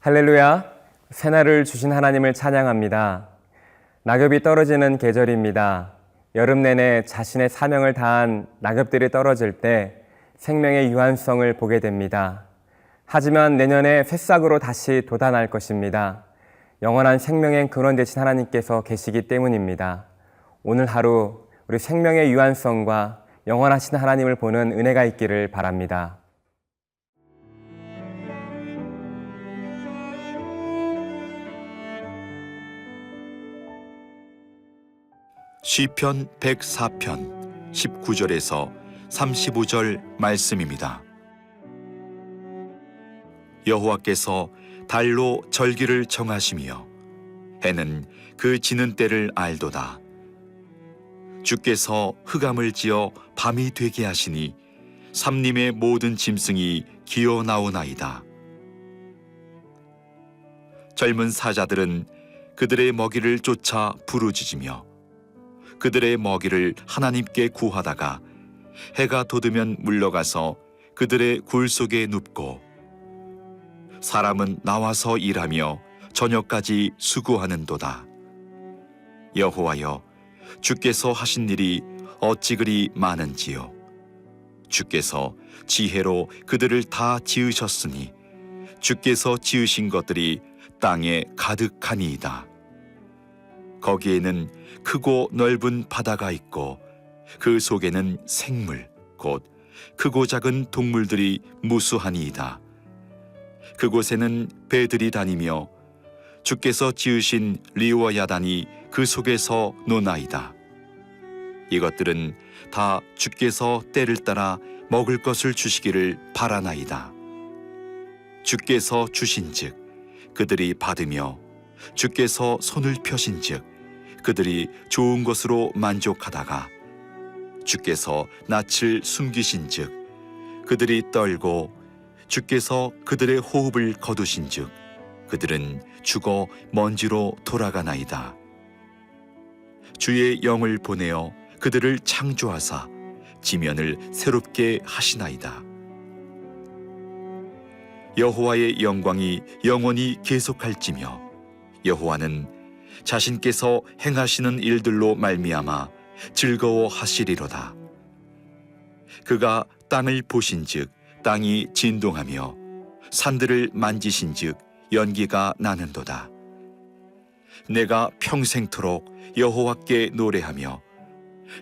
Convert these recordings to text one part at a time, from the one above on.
할렐루야, 새날을 주신 하나님을 찬양합니다. 낙엽이 떨어지는 계절입니다. 여름 내내 자신의 사명을 다한 낙엽들이 떨어질 때 생명의 유한성을 보게 됩니다. 하지만 내년에 새싹으로 다시 돋아날 것입니다. 영원한 생명의 근원 되신 하나님께서 계시기 때문입니다. 오늘 하루 우리 생명의 유한성과 영원하신 하나님을 보는 은혜가 있기를 바랍니다. 시편 104편 19절에서 35절 말씀입니다. 여호와께서 달로 절기를 정하시며 해는 그 지는 때를 알도다. 주께서 흑암을 지어 밤이 되게 하시니 삼림의 모든 짐승이 기어 나오나이다. 젊은 사자들은 그들의 먹이를 쫓아 부르짖으며 그들의 먹이를 하나님께 구하다가 해가 돋으면 물러가서 그들의 굴 속에 눕고 사람은 나와서 일하며 저녁까지 수고하는도다. 여호와여, 주께서 하신 일이 어찌 그리 많은지요. 주께서 지혜로 그들을 다 지으셨으니 주께서 지으신 것들이 땅에 가득하니이다. 거기에는 크고 넓은 바다가 있고 그 속에는 생물 곧 크고 작은 동물들이 무수하니이다. 그곳에는 배들이 다니며 주께서 지으신 리워야단이 그 속에서 노나이다. 이것들은 다 주께서 때를 따라 먹을 것을 주시기를 바라나이다. 주께서 주신즉 그들이 받으며 주께서 손을 펴신즉 그들이 좋은 것으로 만족하다가 주께서 낯을 숨기신즉 그들이 떨고 주께서 그들의 호흡을 거두신즉 그들은 죽어 먼지로 돌아가나이다. 주의 영을 보내어 그들을 창조하사 지면을 새롭게 하시나이다. 여호와의 영광이 영원히 계속할지며 여호와는 자신께서 행하시는 일들로 말미암아 즐거워하시리로다. 그가 땅을 보신즉 땅이 진동하며 산들을 만지신즉 연기가 나는도다. 내가 평생토록 여호와께 노래하며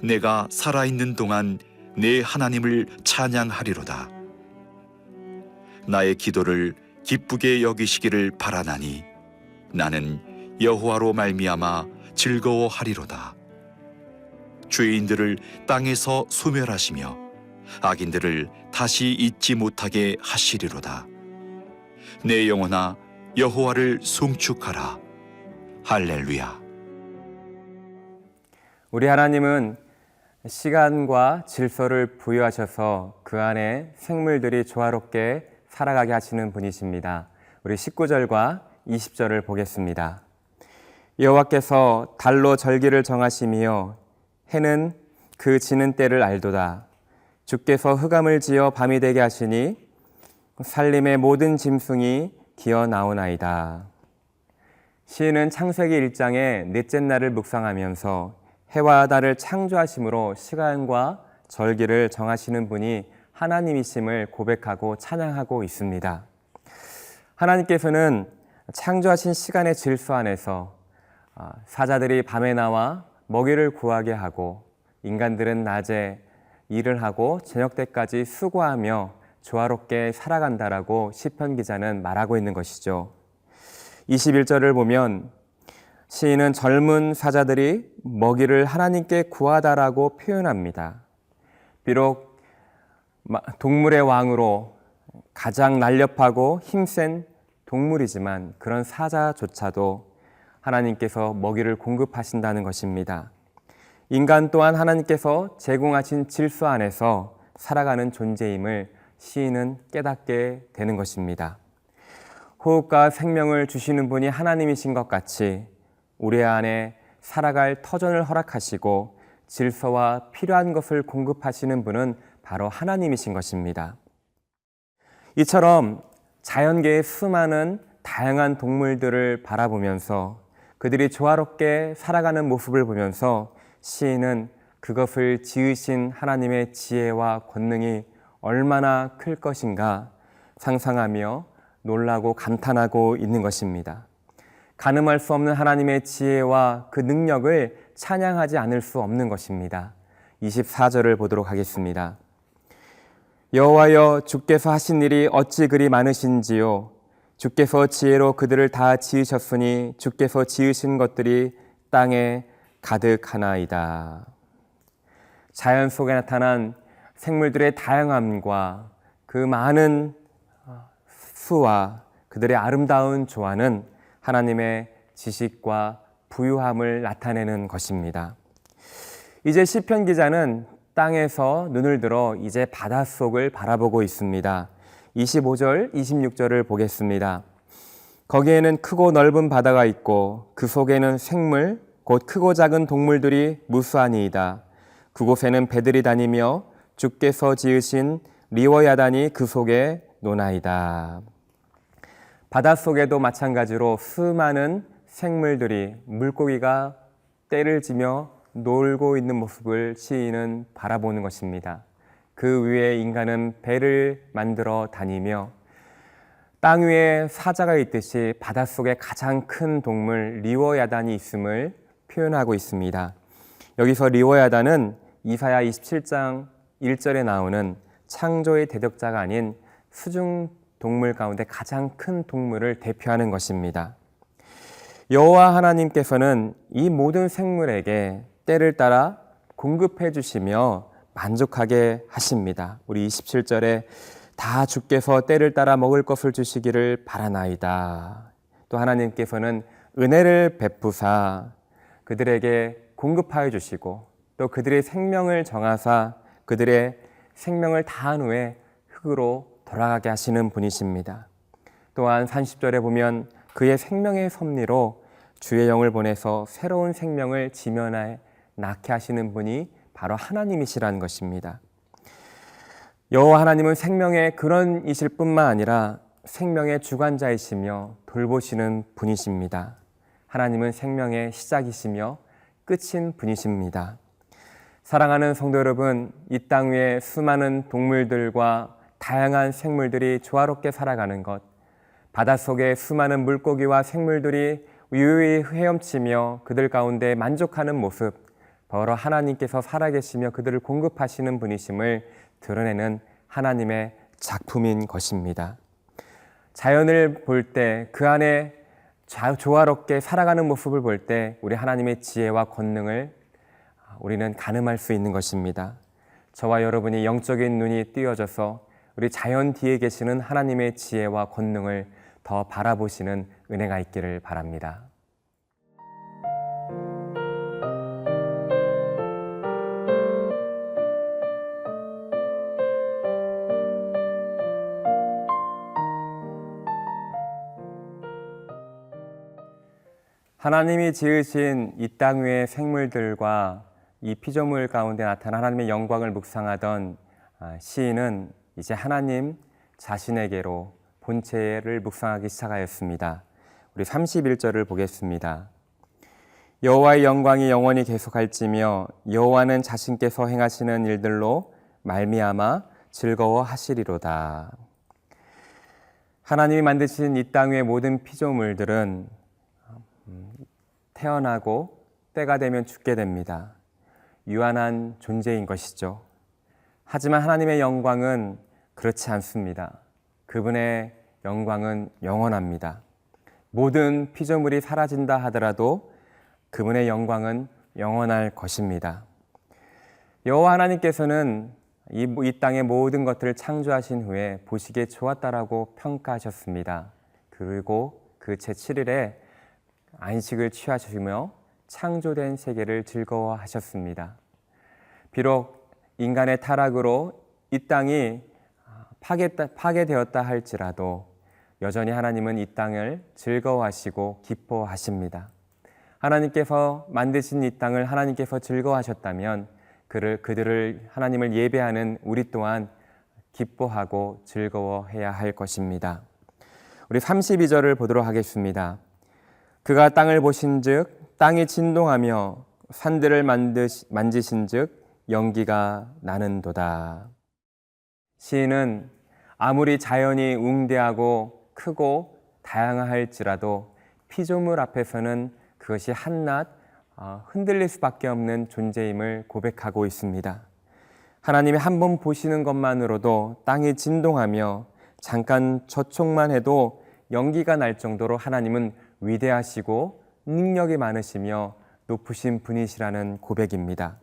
내가 살아있는 동안 내 하나님을 찬양하리로다. 나의 기도를 기쁘게 여기시기를 바라나니 나는 여호와로 말미암아 즐거워하리로다. 죄인들을 땅에서 소멸하시며 악인들을 다시 잊지 못하게 하시리로다. 내 영혼아, 여호와를 송축하라. 할렐루야. 우리 하나님은 시간과 질서를 부여하셔서 그 안에 생물들이 조화롭게 살아가게 하시는 분이십니다. 우리 19절과 20절을 보겠습니다. 여호와께서 달로 절기를 정하시며 해는 그 지는 때를 알도다. 주께서 흑암을 지어 밤이 되게 하시니 산림의 모든 짐승이 기어 나오나이다. 시인은 창세기 1장의 넷째 날을 묵상하면서 해와 달을 창조하심으로 시간과 절기를 정하시는 분이 하나님이심을 고백하고 찬양하고 있습니다. 하나님께서는 창조하신 시간의 질서 안에서 사자들이 밤에 나와 먹이를 구하게 하고 인간들은 낮에 일을 하고 저녁 때까지 수고하며 조화롭게 살아간다라고 시편 기자는 말하고 있는 것이죠. 21절을 보면 시인은 젊은 사자들이 먹이를 하나님께 구하다라고 표현합니다. 비록 동물의 왕으로 가장 날렵하고 힘센 동물이지만 그런 사자조차도 하나님께서 먹이를 공급하신다는 것입니다. 인간 또한 하나님께서 제공하신 질서 안에서 살아가는 존재임을 시인은 깨닫게 되는 것입니다. 호흡과 생명을 주시는 분이 하나님이신 것 같이 우리 안에 살아갈 터전을 허락하시고 질서와 필요한 것을 공급하시는 분은 바로 하나님이신 것입니다. 이처럼 자연계의 수많은 다양한 동물들을 바라보면서 그들이 조화롭게 살아가는 모습을 보면서 시인은 그것을 지으신 하나님의 지혜와 권능이 얼마나 클 것인가 상상하며 놀라고 감탄하고 있는 것입니다. 가늠할 수 없는 하나님의 지혜와 그 능력을 찬양하지 않을 수 없는 것입니다. 24절을 보도록 하겠습니다. 여호와여, 주께서 하신 일이 어찌 그리 많으신지요. 주께서 지혜로 그들을 다 지으셨으니 주께서 지으신 것들이 땅에 가득하나이다. 자연 속에 나타난 생물들의 다양함과 그 많은 수와 그들의 아름다운 조화는 하나님의 지식과 부유함을 나타내는 것입니다. 이제 시편 기자는 땅에서 눈을 들어 이제 바닷속을 바라보고 있습니다. 25절, 26절을 보겠습니다. 거기에는 크고 넓은 바다가 있고 그 속에는 생물, 곧 크고 작은 동물들이 무수하니이다. 그곳에는 배들이 다니며 주께서 지으신 리워야단이 그 속에 노나이다. 바닷속에도 마찬가지로 수많은 생물들이 물고기가 떼를 지며 놀고 있는 모습을 시인은 바라보는 것입니다. 그 위에 인간은 배를 만들어 다니며 땅 위에 사자가 있듯이 바닷속에 가장 큰 동물 리워야단이 있음을 표현하고 있습니다. 여기서 리워야단은 이사야 27장 1절에 나오는 창조의 대적자가 아닌 수중 동물 가운데 가장 큰 동물을 대표하는 것입니다. 여호와 하나님께서는 이 모든 생물에게 때를 따라 공급해 주시며 만족하게 하십니다. 우리 27절에 다 주께서 때를 따라 먹을 것을 주시기를 바라나이다. 또 하나님께서는 은혜를 베푸사 그들에게 공급하여 주시고 또 그들의 생명을 정하사 그들의 생명을 다한 후에 흙으로 돌아가게 하시는 분이십니다. 또한 30절에 보면 그의 생명의 섭리로 주의 영을 보내서 새로운 생명을 지면에 낳게 하시는 분이 바로 하나님이시라는 것입니다. 여호와 하나님은 생명의 근원이실 뿐만 아니라 생명의 주관자이시며 돌보시는 분이십니다. 하나님은 생명의 시작이시며 끝인 분이십니다. 사랑하는 성도 여러분, 이 땅 위에 수많은 동물들과 다양한 생물들이 조화롭게 살아가는 것, 바닷속에 수많은 물고기와 생물들이 유유히 헤엄치며 그들 가운데 만족하는 모습, 바로 하나님께서 살아계시며 그들을 공급하시는 분이심을 드러내는 하나님의 작품인 것입니다. 자연을 볼 때 그 안에 조화롭게 살아가는 모습을 볼 때 우리 하나님의 지혜와 권능을 우리는 가늠할 수 있는 것입니다. 저와 여러분이 영적인 눈이 띄어져서 우리 자연 뒤에 계시는 하나님의 지혜와 권능을 더 바라보시는 은혜가 있기를 바랍니다. 하나님이 지으신 이 땅 위의 생물들과 이 피조물 가운데 나타난 하나님의 영광을 묵상하던 시인은 이제 하나님 자신에게로 본체를 묵상하기 시작하였습니다. 우리 31절을 보겠습니다. 여호와의 영광이 영원히 계속할지며 여호와는 자신께서 행하시는 일들로 말미암아 즐거워하시리로다. 하나님이 만드신 이 땅 위의 모든 피조물들은 태어나고 때가 되면 죽게 됩니다. 유한한 존재인 것이죠. 하지만 하나님의 영광은 그렇지 않습니다. 그분의 영광은 영원합니다. 모든 피조물이 사라진다 하더라도 그분의 영광은 영원할 것입니다. 여호와 하나님께서는 이 땅의 모든 것들을 창조하신 후에 보시기에 좋았다라고 평가하셨습니다. 그리고 그 제7일에 안식을 취하시며 창조된 세계를 즐거워하셨습니다. 비록 인간의 타락으로 이 땅이 파괴되었다 할지라도 여전히 하나님은 이 땅을 즐거워하시고 기뻐하십니다. 하나님께서 만드신 이 땅을 하나님께서 즐거워하셨다면 그들을 하나님을 예배하는 우리 또한 기뻐하고 즐거워해야 할 것입니다. 우리 32절을 보도록 하겠습니다. 그가 땅을 보신즉 땅이 진동하며 산들을 만지신즉 연기가 나는도다. 시인은 아무리 자연이 웅대하고 크고 다양할지라도 피조물 앞에서는 그것이 한낱 흔들릴 수밖에 없는 존재임을 고백하고 있습니다. 하나님이 한번 보시는 것만으로도 땅이 진동하며 잠깐 저촉만 해도 연기가 날 정도로 하나님은 위대하시고 능력이 많으시며 높으신 분이시라는 고백입니다.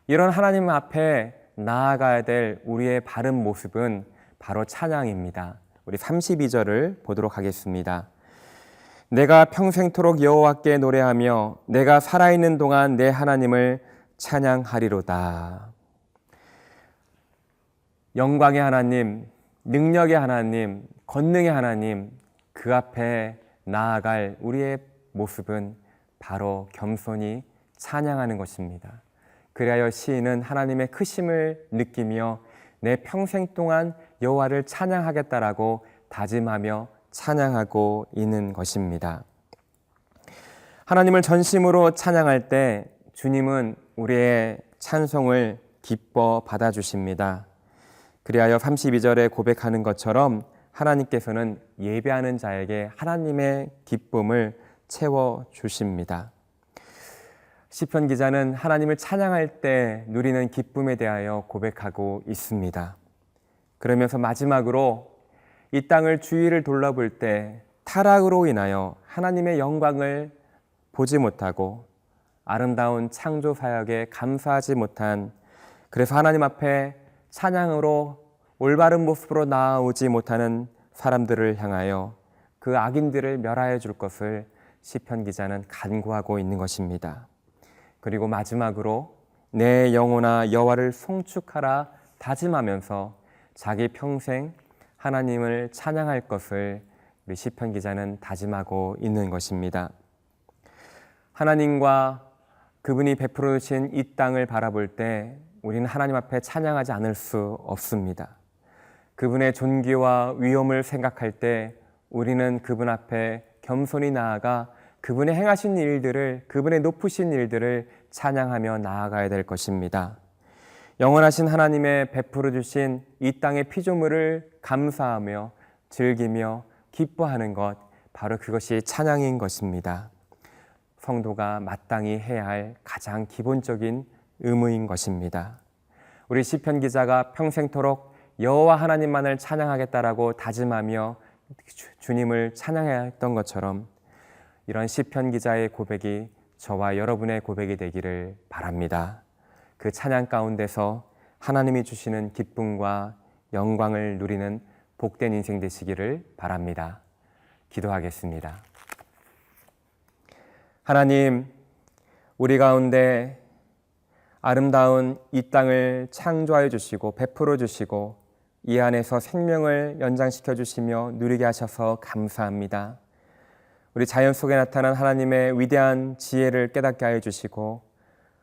이런 하나님 앞에 나아가야 될 우리의 바른 모습은 바로 찬양입니다. 우리 32절을 보도록 하겠습니다. 내가 평생토록 여호와께 노래하며 내가 살아있는 동안 내 하나님을 찬양하리로다. 영광의 하나님, 능력의 하나님, 권능의 하나님, 그 앞에 나아갈 우리의 모습은 바로 겸손히 찬양하는 것입니다. 그리하여 시인은 하나님의 크심을 느끼며 내 평생 동안 여호와를 찬양하겠다라고 다짐하며 찬양하고 있는 것입니다. 하나님을 전심으로 찬양할 때 주님은 우리의 찬송을 기뻐 받아주십니다. 그리하여 32절에 고백하는 것처럼 하나님께서는 예배하는 자에게 하나님의 기쁨을 채워주십니다. 시편 기자는 하나님을 찬양할 때 누리는 기쁨에 대하여 고백하고 있습니다. 그러면서 마지막으로 이 땅을 주위를 둘러볼 때 타락으로 인하여 하나님의 영광을 보지 못하고 아름다운 창조 사역에 감사하지 못한, 그래서 하나님 앞에 찬양으로 올바른 모습으로 나아오지 못하는 사람들을 향하여 그 악인들을 멸하여 줄 것을 시편 기자는 간구하고 있는 것입니다. 그리고 마지막으로 내 영혼아 여호와를 송축하라 다짐하면서 자기 평생 하나님을 찬양할 것을 우리 시편 기자는 다짐하고 있는 것입니다. 하나님과 그분이 베풀어 주신 이 땅을 바라볼 때 우리는 하나님 앞에 찬양하지 않을 수 없습니다. 그분의 존귀와 위엄을 생각할 때 우리는 그분 앞에 겸손히 나아가 그분의 행하신 일들을, 그분의 높으신 일들을 찬양하며 나아가야 될 것입니다. 영원하신 하나님의 베풀어 주신 이 땅의 피조물을 감사하며 즐기며 기뻐하는 것, 바로 그것이 찬양인 것입니다. 성도가 마땅히 해야 할 가장 기본적인 의무인 것입니다. 우리 시편 기자가 평생토록 여호와 하나님만을 찬양하겠다라고 다짐하며 주님을 찬양해야 했던 것처럼 이런 시편 기자의 고백이 저와 여러분의 고백이 되기를 바랍니다. 그 찬양 가운데서 하나님이 주시는 기쁨과 영광을 누리는 복된 인생 되시기를 바랍니다. 기도하겠습니다. 하나님, 우리 가운데 아름다운 이 땅을 창조하여 주시고 베풀어 주시고 이 안에서 생명을 연장시켜 주시며 누리게 하셔서 감사합니다. 우리 자연 속에 나타난 하나님의 위대한 지혜를 깨닫게 하여 주시고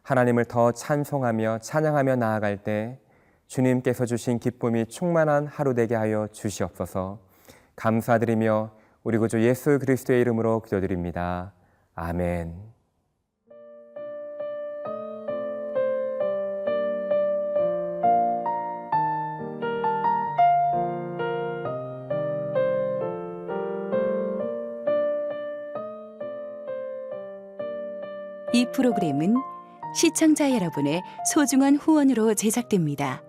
하나님을 더 찬송하며 찬양하며 나아갈 때 주님께서 주신 기쁨이 충만한 하루 되게 하여 주시옵소서. 감사드리며 우리 구주 예수 그리스도의 이름으로 기도드립니다. 아멘. 이 프로그램은 시청자 여러분의 소중한 후원으로 제작됩니다.